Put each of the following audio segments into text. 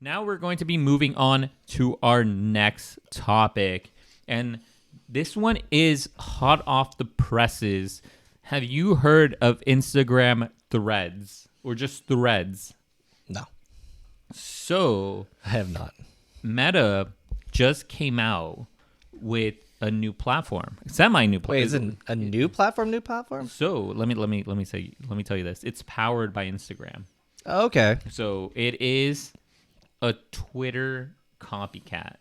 Now we're going to be moving on to our next topic. And this one is hot off the presses. Have you heard of Instagram threads or just threads? No, So, I have not. Meta just came out with a new platform, semi-new platform. Wait, is it a new platform? New platform? So let me tell you this. It's powered by Instagram. Oh, okay. So it is a Twitter copycat.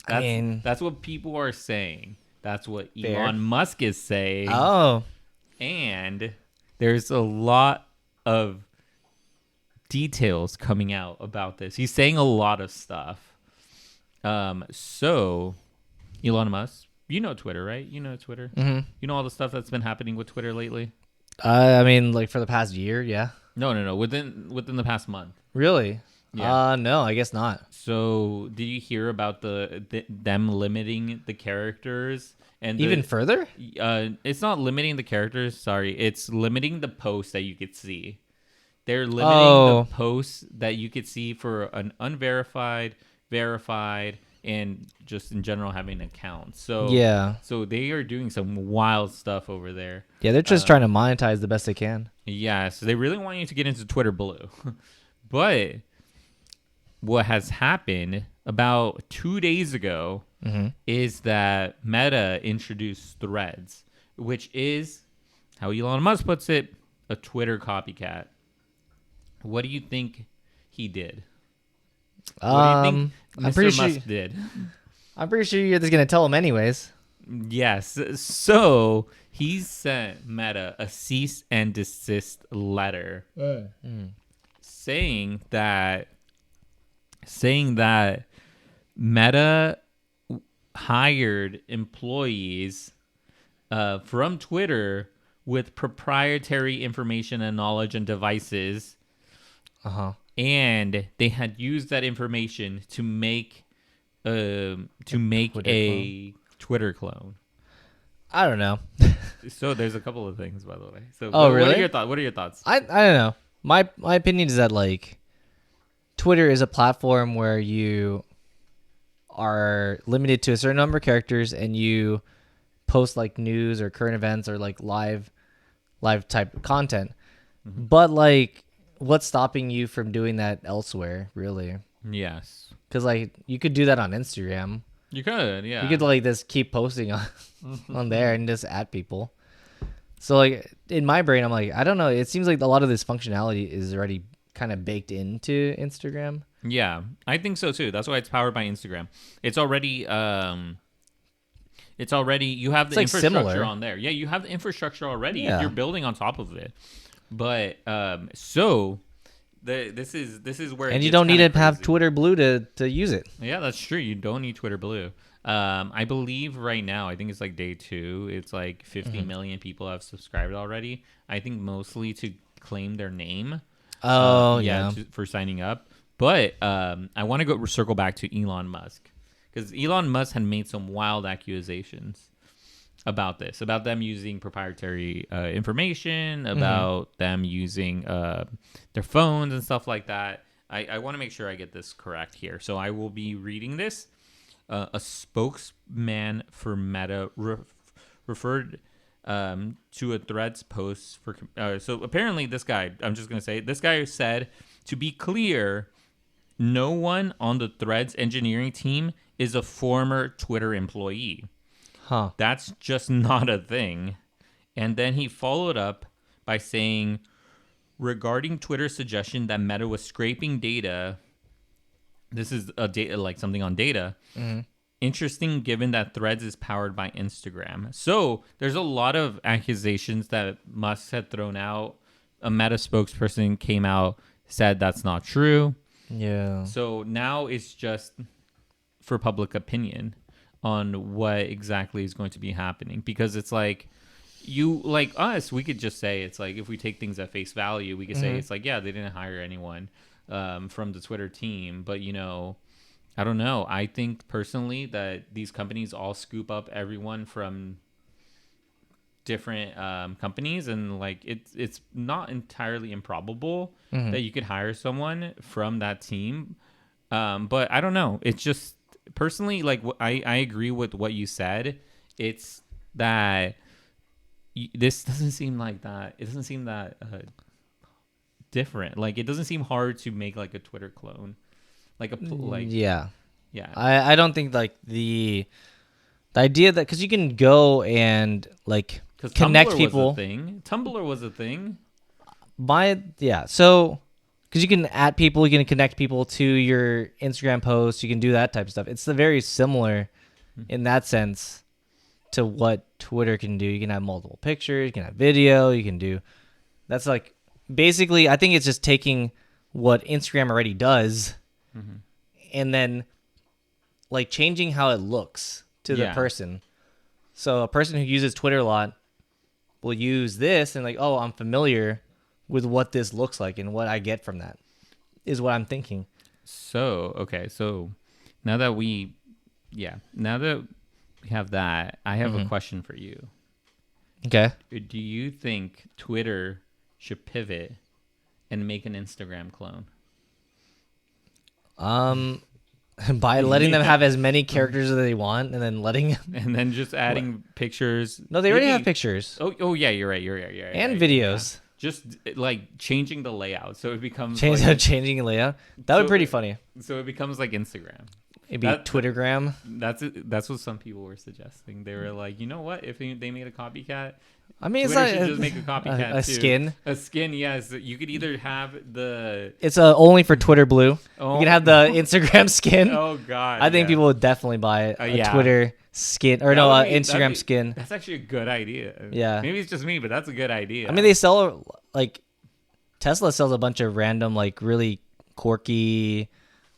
That's what people are saying. That's what Fair. Elon Musk is saying. Oh, And there's a lot of details coming out about this. He's saying a lot of stuff. So Elon Musk, you know Twitter, right? You know Twitter. mm-hmm. You know all the stuff that's been happening with Twitter lately. I mean, like for the past year, yeah. No. Within the past month. Really? Yeah. No, I guess not. So, did you hear about them limiting the characters and Even further? It's not limiting the characters. Sorry, it's limiting the posts that you could see. They're limiting the posts that you could see for an unverified, verified, and just in general having an account. So Yeah. So they are doing some wild stuff over there. Yeah, they're just trying to monetize the best they can. Yeah, so they really want you to get into Twitter Blue. But what has happened about 2 days ago is that Meta introduced Threads, which is, how Elon Musk puts it, a Twitter copycat. What do you think he did? What do you think Mr. Musk did? I'm pretty sure you're just gonna tell him anyways. Yes. So he sent Meta a cease and desist letter saying that Meta hired employees from Twitter with proprietary information and knowledge and devices. And they had used that information to make a Twitter clone. I don't know. So there's a couple of things, by the way. So really? What are your thoughts? I don't know. My opinion is that like Twitter is a platform where you are limited to a certain number of characters and you post like news or current events or like live type content. But like, what's stopping you from doing that elsewhere, really? Yes. Because like you could do that on Instagram. You could, yeah. You could like just keep posting on there and just add people. So like in my brain, I'm like, I don't know. It seems like a lot of this functionality is already kind of baked into Instagram. Yeah, I think so too. That's why it's powered by Instagram. It's already you have the like infrastructure similar on there. Yeah, you have the infrastructure already. Yeah. You're building on top of it. But this is where and you don't need to have Twitter Blue to use it. Yeah, that's true. You don't need Twitter Blue. I believe right now, I think it's like day 2. It's like 50 million people have subscribed already. I think mostly to claim their name. For signing up. But I want to circle back to Elon Musk, because Elon Musk had made some wild accusations about this, about them using proprietary information, about them using their phones and stuff like that. I want to make sure I get this correct here. So I will be reading this. A spokesman for Meta referred to a Threads post for. So apparently this guy, I'm just going to say, this guy said, to be clear, no one on the Threads engineering team is a former Twitter employee. That's just not a thing. And then he followed up by saying, regarding Twitter's suggestion that Meta was scraping data, this is a data, like something on data. Interesting, given that Threads is powered by Instagram. So there's a lot of accusations that Musk had thrown out. A Meta spokesperson came out, said that's not true. Yeah. So now it's just for public opinion on what exactly is going to be happening, because it's like, you, like us, we could just say, it's like, if we take things at face value, we could say it's like, yeah, they didn't hire anyone from the Twitter team. But I don't know. I think personally that these companies all scoop up everyone from different companies, and like it's not entirely improbable that you could hire someone from that team But I don't know. It's just personally like I agree with what you said. It's that this doesn't seem like that. It doesn't seem that different. Like it doesn't seem hard to make like a Twitter clone, like Yeah. yeah. I don't think like the idea that because you can go and like Because connect Tumblr people. was a thing. Tumblr was a thing. So because you can add people, you can connect people to your Instagram posts, you can do that type of stuff. It's very similar in that sense to what Twitter can do. You can have multiple pictures, you can have video, you can do. That's like basically, I think it's just taking what Instagram already does, and then like changing how it looks to the person. So a person who uses Twitter a lot will use this and like, oh, I'm familiar with what this looks like and what I get from that is what I'm thinking. So, okay. So now that we have that, I have a question for you. Okay. Do you think Twitter should pivot and make an Instagram clone? By letting them have as many characters as they want and then letting and then just adding pictures. No, they already have pictures. Oh yeah, you're right. And videos. Yeah. Just like changing the layout so it becomes changing layout. That would be pretty funny. So it becomes like Instagram. It'd be Twittergram. That's what some people were suggesting. They were like, you know what? If they made a copycat, I mean, Twitter it's not should just make a copycat a too. skin. A skin, yes. You could either have the. It's only for Twitter Blue. Oh. You can have the Instagram skin. Oh God! I think people would definitely buy it. A yeah. Twitter skin or Instagram skin. That's actually a good idea. Yeah. Maybe it's just me, but that's a good idea. I mean, they sell like Tesla sells a bunch of random, like really quirky,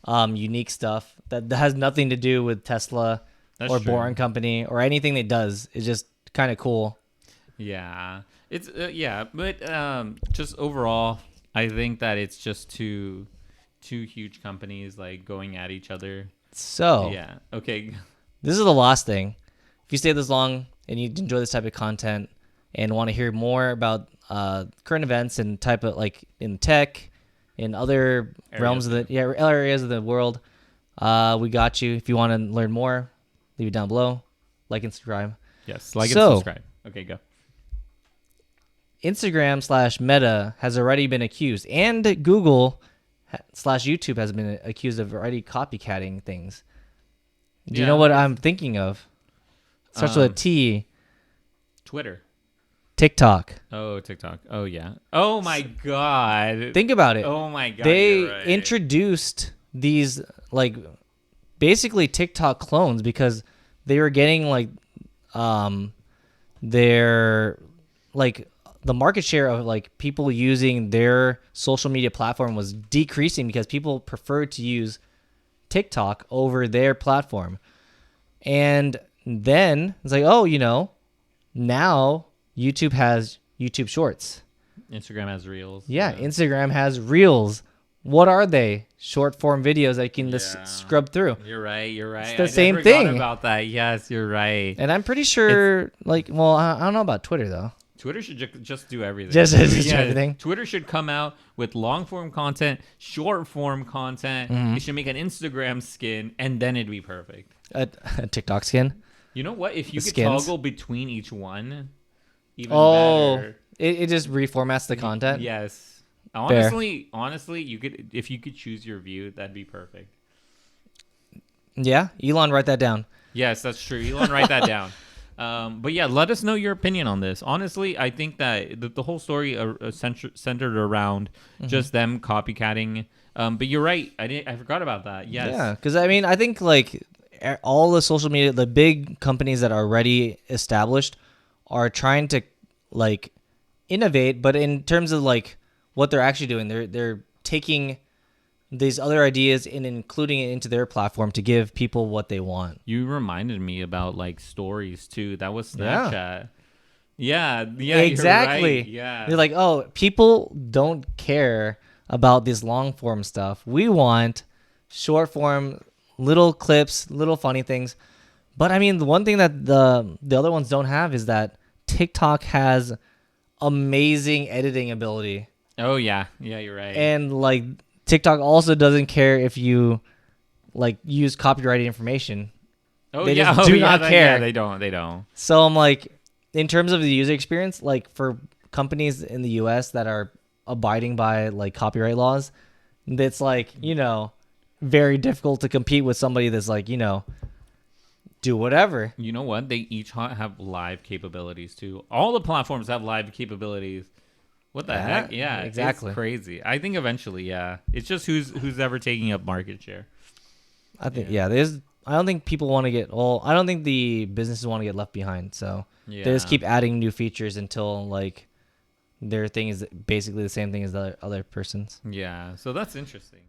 unique stuff that has nothing to do with Tesla or true. Boring Company or anything it does. It's just kind of cool. Yeah, it's but just overall, I think that it's just two huge companies like going at each other. So yeah, okay. This is the last thing. If you stay this long and you enjoy this type of content and want to hear more about current events and type of like in tech, in other realms of other areas of the world, we got you. If you want to learn more, leave it down below. Like and subscribe. Yes, like and subscribe. Okay, go. Instagram/Meta has already been accused, and Google/YouTube has been accused of already copycatting things. Do you know what I'm thinking of? Starts with a T. Twitter. TikTok. Oh, TikTok. Oh, yeah. Oh, my God. Think about it. Oh, my God. They introduced these, like, basically TikTok clones because they were getting, like, their, like, the market share of, like, people using their social media platform was decreasing because people preferred to use TikTok over their platform. And then it's like, oh, now YouTube has YouTube Shorts. Instagram has Reels. Yeah, Instagram has Reels. What are they? Short form videos that you can just scrub through. You're right. It's the same thing. About that. Yes, you're right. And I'm pretty sure, I don't know about Twitter though. Twitter should just do everything. Just everything. Twitter should come out with long form content, short form content. They should make an Instagram skin, and then it'd be perfect. A TikTok skin. You know what? If you could skins? toggle between each one, even better. It just reformats the content. Yes. Honestly, you could if you could choose your view, that'd be perfect. Yeah, Elon, write that down. Yes, that's true. Elon, write that down. But yeah, let us know your opinion on this. Honestly, I think that the whole story centered around just them copycatting. But you're right. I forgot about that. Yes. Yeah, because I think like all the social media, the big companies that are already established are trying to like innovate, but in terms of like what they're actually doing, they're taking these other ideas and including it into their platform to give people what they want. You reminded me about like stories too. That was Snapchat. Yeah, exactly. You're right. Yeah. They're like, oh, people don't care about this long form stuff. We want short form, little clips, little funny things. But I mean, the one thing that the other ones don't have is that TikTok has amazing editing ability. Oh yeah, you're right. And like TikTok also doesn't care if you like use copyrighted information. Oh They yeah, just do not yeah, care. Yeah, they don't. They don't. So I'm like, in terms of the user experience, like for companies in the US that are abiding by like copyright laws, that's like, very difficult to compete with somebody that's like, do whatever. You know what? They each have live capabilities too. All the platforms have live capabilities. What the heck? Yeah, exactly. It's crazy. I think eventually, yeah. It's just who's ever taking up market share. I think there's I don't think people want to get I don't think the businesses want to get left behind. So they just keep adding new features until like their thing is basically the same thing as the other person's. Yeah, so that's interesting.